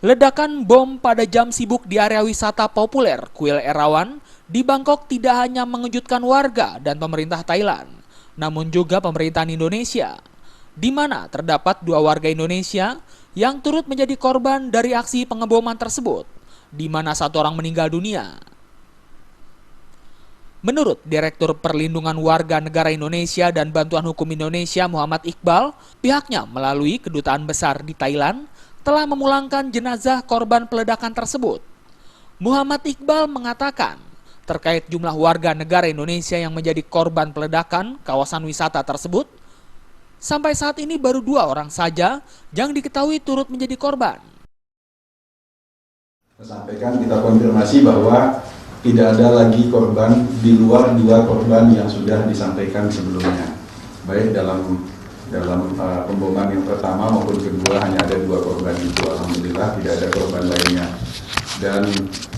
Ledakan bom pada jam sibuk di area wisata populer Kuil Erawan di Bangkok tidak hanya mengejutkan warga dan pemerintah Thailand, namun juga pemerintahan Indonesia, di mana terdapat 2 warga Indonesia yang turut menjadi korban dari aksi pengeboman tersebut, di mana 1 orang meninggal dunia. Menurut Direktur Perlindungan Warga Negara Indonesia dan Bantuan Hukum Indonesia Muhammad Iqbal, pihaknya melalui Kedutaan Besar di Thailand telah memulangkan jenazah korban peledakan tersebut. Muhammad Iqbal mengatakan, terkait jumlah warga negara Indonesia yang menjadi korban peledakan kawasan wisata tersebut, sampai saat ini baru 2 orang saja yang diketahui turut menjadi korban. Sampaikan kita konfirmasi bahwa tidak ada lagi korban di luar 2 korban yang sudah disampaikan sebelumnya. Baik dalam pemboman yang pertama maupun kedua hanya ada 2 korban itu, alhamdulillah tidak ada korban lainnya. Dan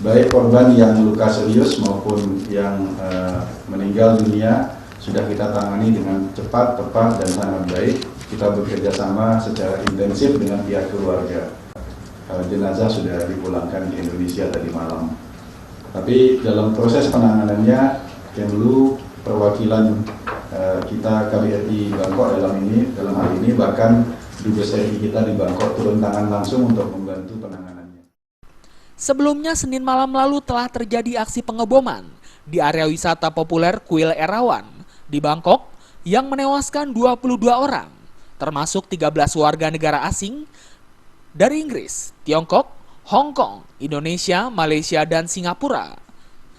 baik korban yang luka serius maupun yang meninggal dunia sudah kita tangani dengan cepat, tepat, dan sangat baik. Kita bekerja sama secara intensif dengan pihak keluarga. Jenazah sudah dipulangkan ke Indonesia tadi malam. Tapi dalam proses penanganannya, Kemlu perwakilan kita KBRI Bangkok dalam hal ini bahkan Dubes RI kita di Bangkok turun tangan langsung untuk membantu penanganannya. Sebelumnya Senin malam lalu telah terjadi aksi pengeboman di area wisata populer Kuil Erawan di Bangkok yang menewaskan 22 orang, termasuk 13 warga negara asing dari Inggris, Tiongkok, Hong Kong, Indonesia, Malaysia, dan Singapura.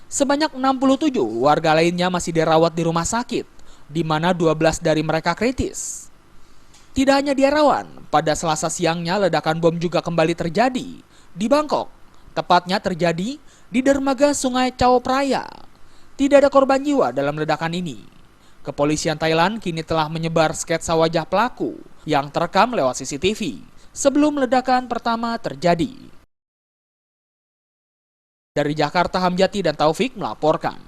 Sebanyak 67 warga lainnya masih dirawat di rumah sakit, di mana 12 dari mereka kritis. Tidak hanya di Erawan, pada Selasa siangnya ledakan bom juga kembali terjadi di Bangkok, tepatnya terjadi di dermaga Sungai Chao Phraya. Tidak ada korban jiwa dalam ledakan ini. Kepolisian Thailand kini telah menyebar sketsa wajah pelaku yang terekam lewat CCTV sebelum ledakan pertama terjadi. Dari Jakarta, Hamjati dan Taufik melaporkan.